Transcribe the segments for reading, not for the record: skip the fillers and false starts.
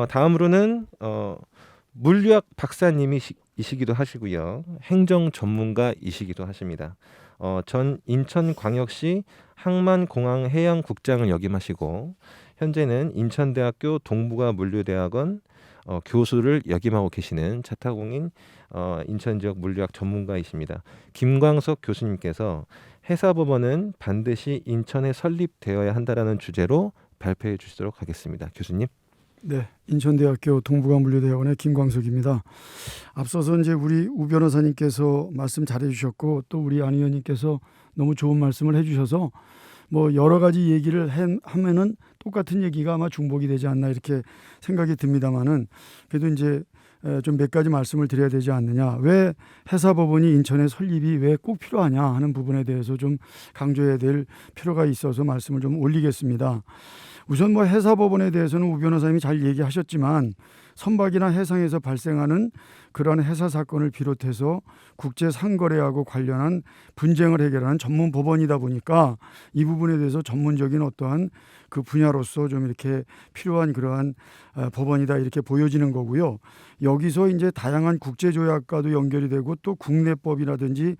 다음으로는 물리학 박사님이시기도 하시고요. 행정 전문가이시기도 하십니다. 전 인천광역시 항만공항해양국장을 역임하시고 현재는 인천대학교 동북아 물류대학원 교수를 역임하고 계시는 자타공인 인천 지역 물리학 전문가이십니다. 김광석 교수님께서 해사법원은 반드시 인천에 설립되어야 한다라는 주제로 발표해 주시도록 하겠습니다. 교수님. 네, 인천대학교 동북아물류대학원의 김광석입니다. 앞서서 이제 우리 우 변호사님께서 말씀 잘해주셨고 또 우리 안 의원님께서 너무 좋은 말씀을 해주셔서 뭐 여러 가지 얘기를 하면은 똑같은 얘기가 아마 중복이 되지 않나 이렇게 생각이 듭니다만은 그래도 이제 좀 몇 가지 말씀을 드려야 되지 않느냐. 왜 해사법원이 인천에 설립이 왜 꼭 필요하냐 하는 부분에 대해서 좀 강조해야 될 필요가 있어서 말씀을 좀 올리겠습니다. 우선 뭐 해사법원에 대해서는 우 변호사님이 잘 얘기하셨지만 선박이나 해상에서 발생하는 그런 해사 사건을 비롯해서 국제 상거래하고 관련한 분쟁을 해결하는 전문 법원이다 보니까 이 부분에 대해서 전문적인 어떠한 그 분야로서 좀 이렇게 필요한 그러한 법원이다 이렇게 보여지는 거고요. 여기서 이제 다양한 국제 조약과도 연결이 되고 또 국내법이라든지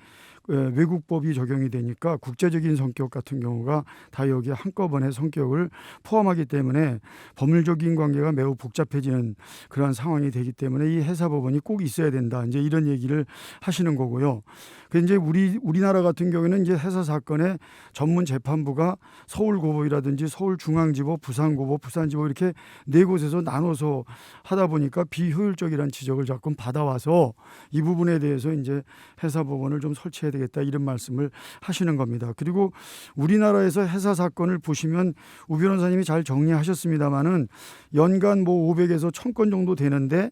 외국법이 적용이 되니까 국제적인 성격 같은 경우가 다 여기에 한꺼번에 성격을 포함하기 때문에 법률적인 관계가 매우 복잡해지는 그러한 상황이 되기 때문에 이 해사법원이 꼭 있어야 된다. 이제 이런 얘기를 하시는 거고요. 그 이제 우리나라 같은 경우에는 이제 해사 사건의 전문 재판부가 서울고법이라든지 서울중앙지법, 부산고법, 부산지법 이렇게 네 곳에서 나눠서 하다 보니까 비효율적이라는 지적을 자꾸 받아와서 이 부분에 대해서 이제 해사법원을 좀 설치해야 되겠다 이런 말씀을 하시는 겁니다. 그리고 우리나라에서 해사 사건을 보시면 우 변호사님이 잘 정리하셨습니다마는 연간 뭐 500에서 1000건 정도 되는데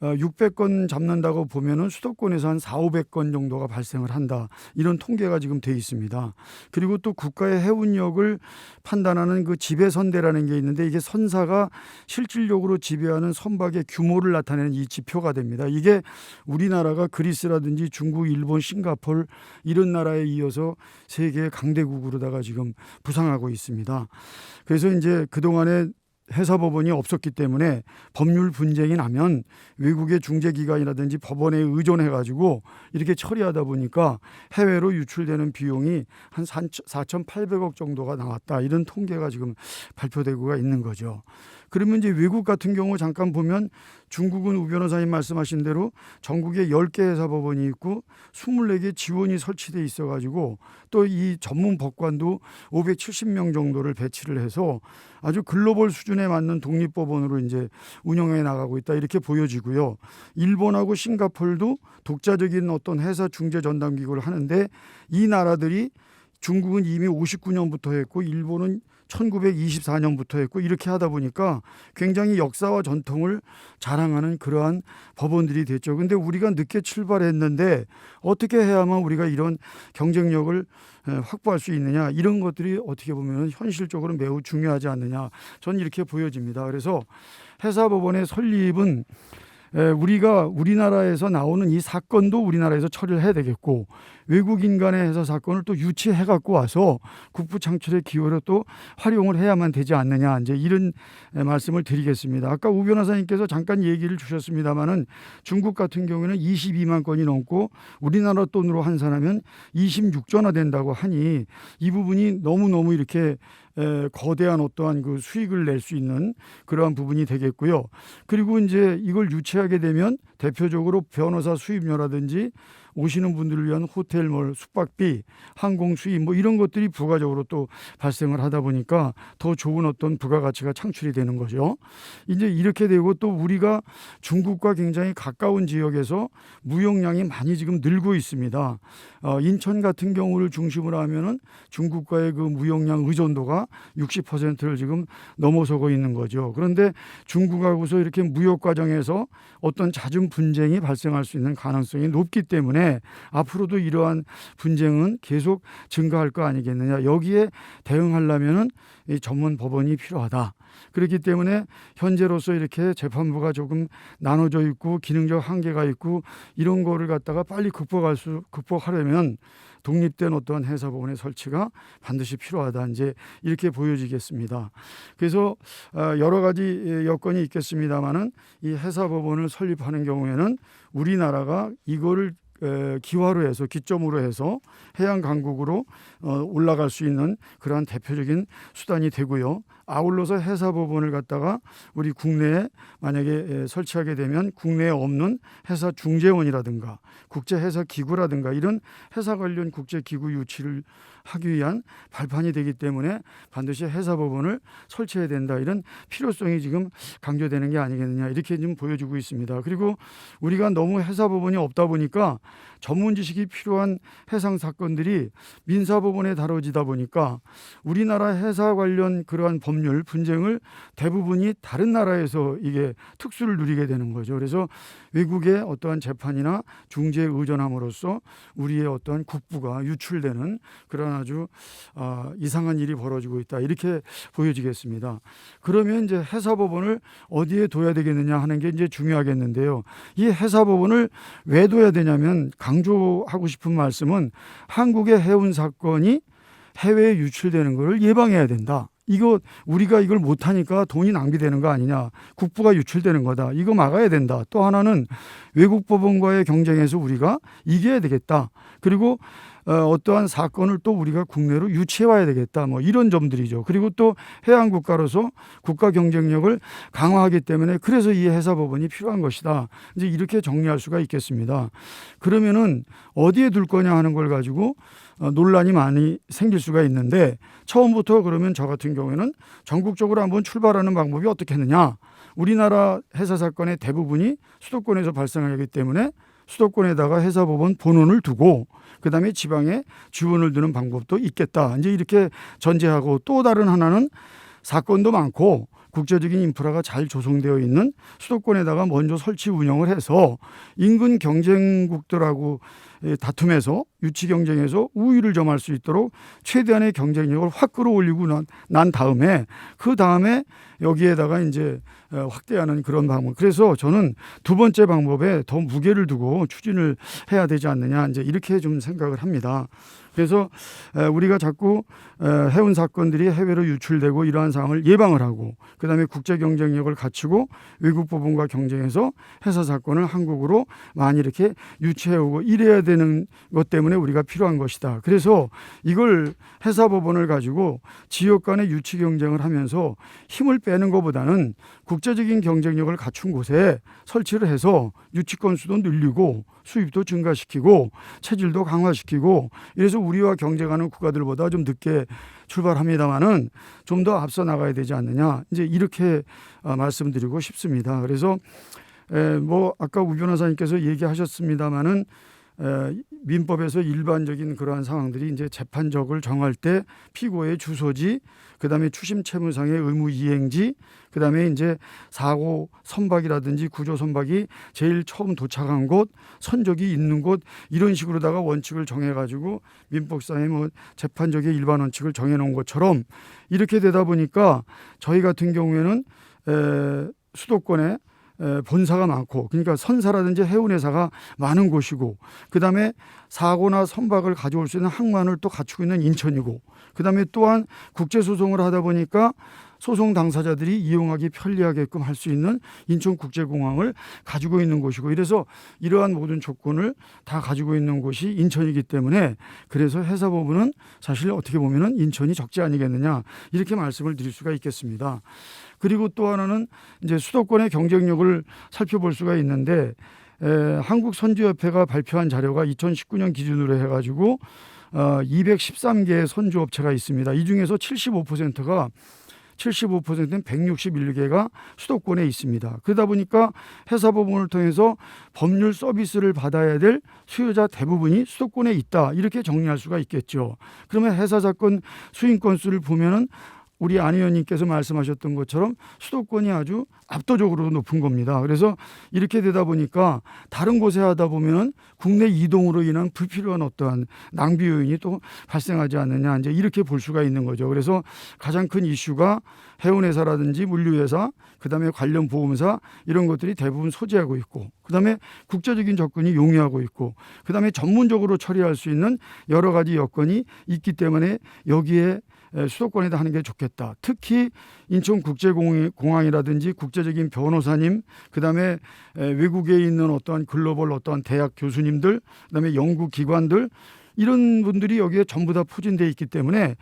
600건 잡는다고 보면은 수도권에서 한 4,500건 정도가 발생을 한다. 이런 통계가 지금 돼 있습니다. 그리고 또 국가의 해운력을 판단하는 그 지배선대라는 게 있는데 이게 선사가 실질적으로 지배하는 선박의 규모를 나타내는 이 지표가 됩니다. 이게 우리나라가 그리스라든지 중국, 일본, 싱가포르 이런 나라에 이어서 세계의 강대국으로다가 지금 부상하고 있습니다. 그래서 이제 그동안에 해사법원이 없었기 때문에 법률 분쟁이 나면 외국의 중재기관이라든지 법원에 의존해가지고 이렇게 처리하다 보니까 해외로 유출되는 비용이 한 4,800억 정도가 나왔다. 이런 통계가 지금 발표되고 있는 거죠. 그러면 이제 외국 같은 경우 잠깐 보면 중국은 우 변호사님 말씀하신 대로 전국에 10개 해사법원이 있고 24개 지원이 설치돼 있어가지고 또 이 전문 법관도 570명 정도를 배치를 해서 아주 글로벌 수준에 맞는 독립법원으로 이제 운영해 나가고 있다 이렇게 보여지고요. 일본하고 싱가포르도 독자적인 어떤 해사 중재 전담 기구를 하는데 이 나라들이 중국은 이미 59년부터 했고 일본은 1924년부터 했고 이렇게 하다 보니까 굉장히 역사와 전통을 자랑하는 그러한 법원들이 됐죠. 근데 우리가 늦게 출발했는데 어떻게 해야만 우리가 이런 경쟁력을 확보할 수 있느냐 이런 것들이 어떻게 보면 현실적으로 매우 중요하지 않느냐 저는 이렇게 보여집니다. 그래서 해사법원의 설립은 우리가 우리나라에서 나오는 이 사건도 우리나라에서 처리를 해야 되겠고 외국인 간의 해사 사건을 또 유치해 갖고 와서 국부 창출의 기회로 또 활용을 해야만 되지 않느냐 이제 이런 말씀을 드리겠습니다. 아까 우 변호사님께서 잠깐 얘기를 주셨습니다마는 중국 같은 경우에는 22만 건이 넘고 우리나라 돈으로 환산하면 26조나 된다고 하니 이 부분이 너무너무 이렇게 거대한 어떠한 그 수익을 낼 수 있는 그러한 부분이 되겠고요. 그리고 이제 이걸 유치하게 되면 대표적으로 변호사 수입료라든지 오시는 분들을 위한 호텔, 숙박비, 항공 수입 뭐 이런 것들이 부가적으로 또 발생을 하다 보니까 더 좋은 어떤 부가가치가 창출이 되는 거죠. 이제 이렇게 되고 또 우리가 중국과 굉장히 가까운 지역에서 무역량이 많이 지금 늘고 있습니다. 인천 같은 경우를 중심으로 하면은 중국과의 그 무역량 의존도가 60%를 지금 넘어서고 있는 거죠. 그런데 중국하고서 이렇게 무역 과정에서 어떤 잦은 분쟁이 발생할 수 있는 가능성이 높기 때문에 앞으로도 이러한 분쟁은 계속 증가할 거 아니겠느냐. 여기에 대응하려면은 이 전문 법원이 필요하다. 그렇기 때문에 현재로서 이렇게 재판부가 조금 나눠져 있고 기능적 한계가 있고 이런 거를 갖다가 빨리 극복하려면 독립된 어떠한 해사법원의 설치가 반드시 필요하다. 이제 이렇게 보여지겠습니다. 그래서 여러 가지 여건이 있겠습니다만은 이 해사법원을 설립하는 경우에는 우리나라가 이거를 기화로 해서 기점으로 해서 해양 강국으로 올라갈 수 있는 그러한 대표적인 수단이 되고요. 아울러서 해사법원을 갖다가 우리 국내에 만약에 설치하게 되면 국내에 없는 해사중재원이라든가 국제해사기구라든가 이런 해사 관련 국제기구 유치를 하기 위한 발판이 되기 때문에 반드시 해사법원을 설치해야 된다. 이런 필요성이 지금 강조되는 게 아니겠느냐 이렇게 좀 보여지고 있습니다. 그리고 우리가 너무 해사법원이 없다 보니까 전문 지식이 필요한 해상 사건들이 민사법원에 다뤄지다 보니까 우리나라 해사 관련 그러한 법률 분쟁을 대부분이 다른 나라에서 이게 특수를 누리게 되는 거죠. 그래서 외국의 어떠한 재판이나 중재에 의존함으로써 우리의 어떠한 국부가 유출되는 그런 아주 이상한 일이 벌어지고 있다. 이렇게 보여지겠습니다. 그러면 이제 해사법원을 어디에 둬야 되겠느냐 하는 게 이제 중요하겠는데요. 이 해사법원을 왜 둬야 되냐면 강조하고 싶은 말씀은 한국의 해운 사건이 해외에 유출되는 것을 예방해야 된다. 이거 우리가 이걸 못하니까 돈이 낭비되는 거 아니냐. 국부가 유출되는 거다. 이거 막아야 된다. 또 하나는 외국 법원과의 경쟁에서 우리가 이겨야 되겠다. 그리고 어떠한 사건을 또 우리가 국내로 유치해 와야 되겠다. 뭐 이런 점들이죠. 그리고 또 해양 국가로서 국가 경쟁력을 강화하기 때문에 그래서 이 해사법원이 필요한 것이다. 이제 이렇게 정리할 수가 있겠습니다. 그러면은 어디에 둘 거냐 하는 걸 가지고 논란이 많이 생길 수가 있는데 처음부터 그러면 저 같은 경우에는 전국적으로 한번 출발하는 방법이 어떻겠느냐. 우리나라 해사 사건의 대부분이 수도권에서 발생하기 때문에 수도권에다가 해사법원 본원을 두고 그다음에 지방에 지원을 두는 방법도 있겠다. 이제 이렇게 전제하고 또 다른 하나는 사건도 많고 국제적인 인프라가 잘 조성되어 있는 수도권에다가 먼저 설치 운영을 해서 인근 경쟁국들하고 다툼에서 유치 경쟁에서 우위를 점할 수 있도록 최대한의 경쟁력을 확 끌어올리고 난 다음에 그 다음에 여기에다가 이제 확대하는 그런 방법. 그래서 저는 두 번째 방법에 더 무게를 두고 추진을 해야 되지 않느냐 이제 이렇게 좀 생각을 합니다. 그래서 우리가 자꾸 해운 사건들이 해외로 유출되고 이러한 상황을 예방을 하고 그다음에 국제 경쟁력을 갖추고 외국 법원과 경쟁해서 해사 사건을 한국으로 많이 이렇게 유치해오고 이래야 되는 것 때문에 우리가 필요한 것이다. 그래서 이걸 해사법원을 가지고 지역 간의 유치 경쟁을 하면서 힘을 빼는 것보다는 국제적인 경쟁력을 갖춘 곳에 설치를 해서 유치 건수도 늘리고 수입도 증가시키고 체질도 강화시키고 이래서 우리와 경쟁하는 국가들보다 좀 늦게 출발합니다마는 좀 더 앞서 나가야 되지 않느냐 이제 이렇게 말씀드리고 싶습니다. 그래서 뭐 아까 우 변호사님께서 얘기하셨습니다마는 민법에서 일반적인 그러한 상황들이 이제 재판적을 정할 때 피고의 주소지, 그다음에 추심 채무상의 의무 이행지, 그다음에 이제 사고 선박이라든지 구조 선박이 제일 처음 도착한 곳, 선적이 있는 곳 이런 식으로다가 원칙을 정해가지고 민법상의 뭐 재판적의 일반 원칙을 정해놓은 것처럼 이렇게 되다 보니까 저희 같은 경우에는 수도권에 본사가 많고 그러니까 선사라든지 해운회사가 많은 곳이고 그다음에 사고나 선박을 가져올 수 있는 항만을 또 갖추고 있는 인천이고 그다음에 또한 국제소송을 하다 보니까 소송 당사자들이 이용하기 편리하게끔 할 수 있는 인천국제공항을 가지고 있는 곳이고 이래서 이러한 모든 조건을 다 가지고 있는 곳이 인천이기 때문에 그래서 해사법원은 사실 어떻게 보면은 인천이 적지 아니겠느냐 이렇게 말씀을 드릴 수가 있겠습니다. 그리고 또 하나는 이제 수도권의 경쟁력을 살펴볼 수가 있는데 한국선주협회가 발표한 자료가 2019년 기준으로 해가지고 213개의 선주업체가 있습니다. 이 중에서 75%는 161개가 수도권에 있습니다. 그러다 보니까 해사법원을 통해서 법률 서비스를 받아야 될 수요자 대부분이 수도권에 있다. 이렇게 정리할 수가 있겠죠. 그러면 해사사건 수임 건수를 보면은 우리 안 의원님께서 말씀하셨던 것처럼 수도권이 아주 압도적으로 높은 겁니다. 그래서 이렇게 되다 보니까 다른 곳에 하다 보면 국내 이동으로 인한 불필요한 어떠한 낭비 요인이 또 발생하지 않느냐, 이제 이렇게 볼 수가 있는 거죠. 그래서 가장 큰 이슈가 해운회사라든지 물류회사, 그다음에 관련 보험사 이런 것들이 대부분 소지하고 있고, 그다음에 국제적인 접근이 용이하고 있고, 그다음에 전문적으로 처리할 수 있는 여러 가지 여건이 있기 때문에 여기에 수도권에다 하는 게 좋겠다. 특히 인천국제공항이라든지 국제적인 변호사님, 그다음에 외국에 있는 어떠한 글로벌 어떠한 대학 교수님들, 그다음에 연구기관들, 이런 분들이 여기에 전부 다 포진되어 있기 때문에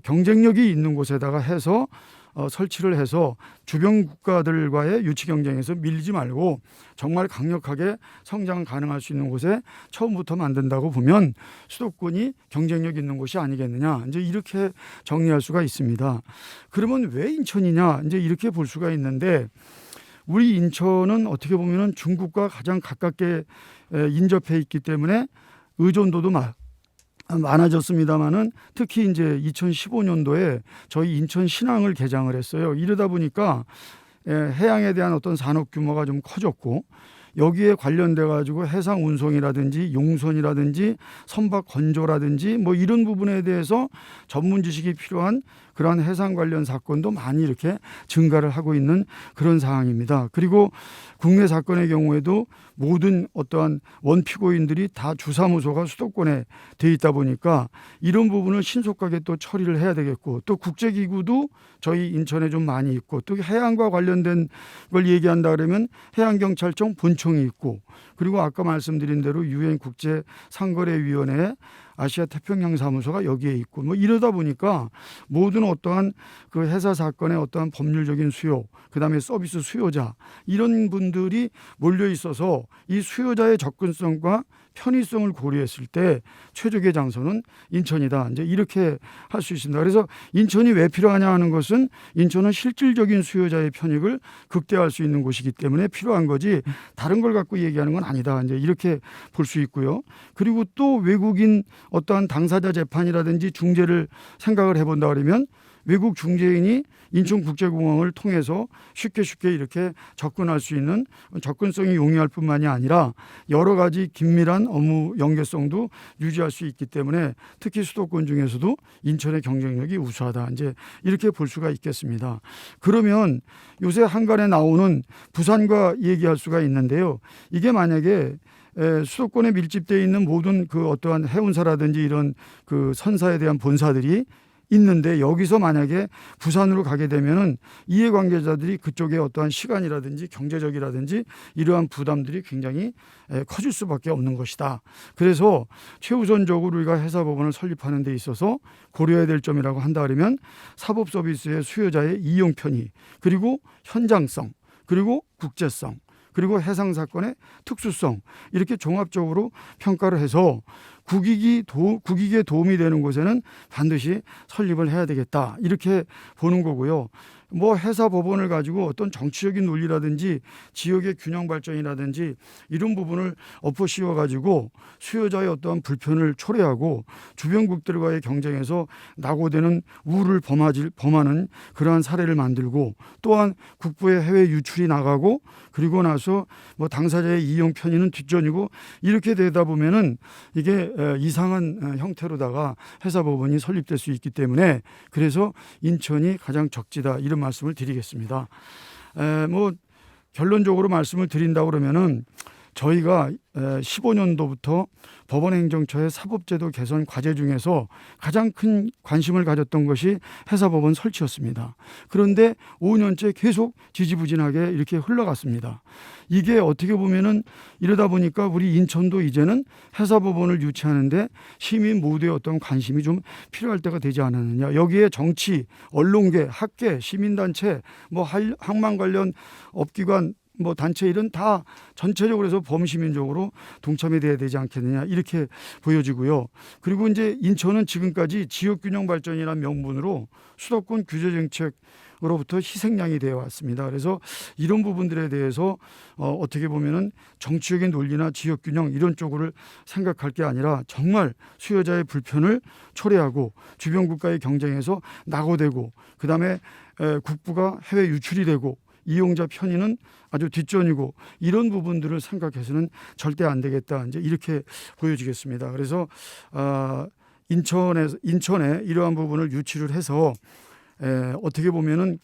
경쟁력이 있는 곳에다가 해서 설치를 해서 주변 국가들과의 유치 경쟁에서 밀리지 말고 정말 강력하게 성장 가능할 수 있는 곳에 처음부터 만든다고 보면 수도권이 경쟁력 있는 곳이 아니겠느냐, 이제 이렇게 정리할 수가 있습니다. 그러면 왜 인천이냐, 이제 이렇게 볼 수가 있는데, 우리 인천은 어떻게 보면 중국과 가장 가깝게 인접해 있기 때문에 의존도도 많아졌습니다만은, 특히 이제 2015년도에 저희 인천 신항을 개장을 했어요. 이러다 보니까 해양에 대한 어떤 산업 규모가 좀 커졌고, 여기에 관련돼 가지고 해상 운송이라든지 용선이라든지 선박 건조라든지 뭐 이런 부분에 대해서 전문 지식이 필요한 그러한 해상 관련 사건도 많이 이렇게 증가를 하고 있는 그런 상황입니다. 그리고 국내 사건의 경우에도 모든 어떠한 원피고인들이 다 주사무소가 수도권에 돼 있다 보니까 이런 부분을 신속하게 또 처리를 해야 되겠고, 또 국제기구도 저희 인천에 좀 많이 있고, 또 해양과 관련된 걸 얘기한다 그러면 해양경찰청 본청이 있고, 그리고 아까 말씀드린 대로 유엔 국제 상거래위원회 아시아 태평양 사무소가 여기에 있고, 뭐 이러다 보니까 모든 어떠한 그 회사 사건의 어떠한 법률적인 수요, 그다음에 서비스 수요자, 이런 분들이 몰려 있어서 이 수요자의 접근성과 편의성을 고려했을 때 최적의 장소는 인천이다, 이제 이렇게 할 수 있습니다. 그래서 인천이 왜 필요하냐 하는 것은 인천은 실질적인 수요자의 편익을 극대화할 수 있는 곳이기 때문에 필요한 거지, 다른 걸 갖고 얘기하는 건 아니다, 이제 이렇게 볼 수 있고요. 그리고 또 외국인 어떠한 당사자 재판이라든지 중재를 생각을 해본다 그러면 외국 중재인이 인천국제공항을 통해서 쉽게 이렇게 접근할 수 있는 접근성이 용이할 뿐만이 아니라 여러 가지 긴밀한 업무 연계성도 유지할 수 있기 때문에 특히 수도권 중에서도 인천의 경쟁력이 우수하다, 이제 이렇게 볼 수가 있겠습니다. 그러면 요새 한간에 나오는 부산과 얘기할 수가 있는데요. 이게 만약에 수도권에 밀집되어 있는 모든 그 어떠한 해운사라든지 이런 그 선사에 대한 본사들이 있는데, 여기서 만약에 부산으로 가게 되면은 이해관계자들이 그쪽에 어떠한 시간이라든지 경제적이라든지 이러한 부담들이 굉장히 커질 수밖에 없는 것이다. 그래서 최우선적으로 우리가 회사법원을 설립하는 데 있어서 고려해야 될 점이라고 한다 그러면 사법 서비스의 수요자의 이용 편의, 그리고 현장성, 그리고 국제성, 그리고 해상 사건의 특수성, 이렇게 종합적으로 평가를 해서 국익에 도움이 되는 곳에는 반드시 설립을 해야 되겠다, 이렇게 보는 거고요. 뭐 회사 법원을 가지고 어떤 정치적인 논리라든지 지역의 균형 발전이라든지 이런 부분을 엎어 씌워 가지고 수요자의 어떠한 불편을 초래하고 주변국들과의 경쟁에서 낙오되는 우를 범하는 그러한 사례를 만들고, 또한 국부의 해외 유출이 나가고, 그리고 나서 뭐 당사자의 이용 편의는 뒷전이고, 이렇게 되다 보면은 이게 이상한 형태로다가 회사 법원이 설립될 수 있기 때문에, 그래서 인천이 가장 적지다, 이런 말씀을 드리겠습니다. 뭐 결론적으로 말씀을 드린다고 그러면은 저희가 15년도부터 법원행정처의 사법제도 개선 과제 중에서 가장 큰 관심을 가졌던 것이 회사법원 설치였습니다. 그런데 5년째 계속 지지부진하게 이렇게 흘러갔습니다. 이게 어떻게 보면은 이러다 보니까 우리 인천도 이제는 회사법원을 유치하는데 시민 모두의 어떤 관심이 좀 필요할 때가 되지 않았느냐. 여기에 정치, 언론계, 학계, 시민단체, 뭐 항만 관련 업기관, 뭐 단체 일은 다 전체적으로 해서 범시민적으로 동참이 돼야 되지 않겠느냐 이렇게 보여지고요. 그리고 이제 인천은 지금까지 지역균형 발전이라는 명분으로 수도권 규제 정책으로부터 희생양이 되어 왔습니다. 그래서 이런 부분들에 대해서 어떻게 보면은 정치적인 논리나 지역균형 이런 쪽으로 생각할 게 아니라 정말 수요자의 불편을 초래하고 주변 국가의 경쟁에서 낙오되고 그다음에 국부가 해외 유출이 되고 이용자 편의는 아주 뒷전이고 이런 부분들을 생각해서는 절대 안 되겠다. 이제 이렇게 보여지겠습니다. 그래서 인천에 이러한 부분을 유치를 해서 어떻게 보면은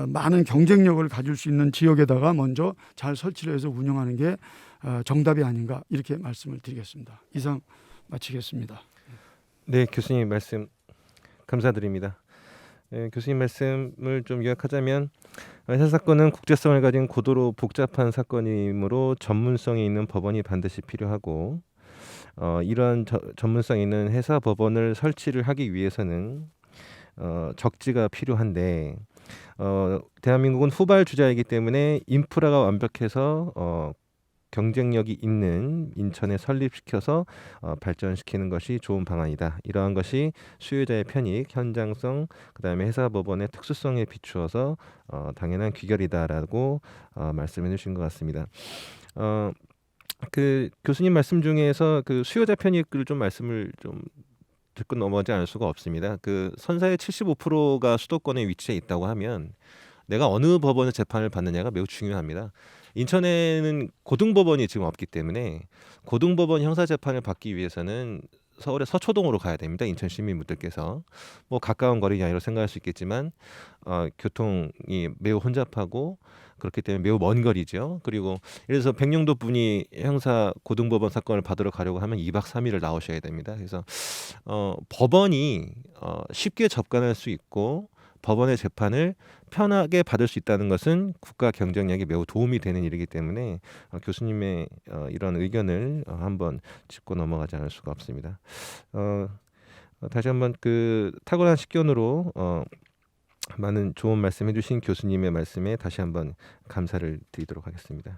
많은 경쟁력을 가질 수 있는 지역에다가 먼저 잘 설치를 해서 운영하는 게 정답이 아닌가 이렇게 말씀을 드리겠습니다. 이상 마치겠습니다. 네, 교수님 말씀 감사드립니다. 네, 교수님 말씀을 좀 요약하자면 해사 사건은 국제성을 가진 고도로 복잡한 사건이므로 전문성이 있는 법원이 반드시 필요하고 이러한 전문성 있는 해사 법원을 설치를 하기 위해서는 적지가 필요한데 대한민국은 후발주자이기 때문에 인프라가 완벽해서 경쟁력이 있는 인천에 설립시켜서 발전시키는 것이 좋은 방안이다. 이러한 것이 수요자의 편익, 현장성, 그다음에 해사법원의 특수성에 비추어서 당연한 귀결이다라고 말씀해 주신 것 같습니다. 그 교수님 말씀 중에서 그 수요자 편익을 좀 말씀을 좀 듣고 넘어가지 않을 수가 없습니다. 그 선사의 75%가 수도권에 위치해 있다고 하면 내가 어느 법원의 재판을 받느냐가 매우 중요합니다. 인천에는 고등법원이 지금 없기 때문에 고등법원 형사재판을 받기 위해서는 서울의 서초동으로 가야 됩니다. 인천 시민분들께서 뭐 가까운 거리냐 이렇게 생각할 수 있겠지만 교통이 매우 혼잡하고 그렇기 때문에 매우 먼 거리죠. 그리고 예를 들어서 백령도 분이 형사 고등법원 사건을 받으러 가려고 하면 2박 3일을 나오셔야 됩니다. 그래서 법원이 쉽게 접근할 수 있고 법원의 재판을 편하게 받을 수 있다는 것은 국가 경쟁력에 매우 도움이 되는 일이기 때문에 교수님의 이런 의견을 한번 짚고 넘어가지 않을 수가 없습니다. 다시 한번 그 탁월한 식견으로 많은 좋은 말씀 해주신 교수님의 말씀에 다시 한번 감사를 드리도록 하겠습니다.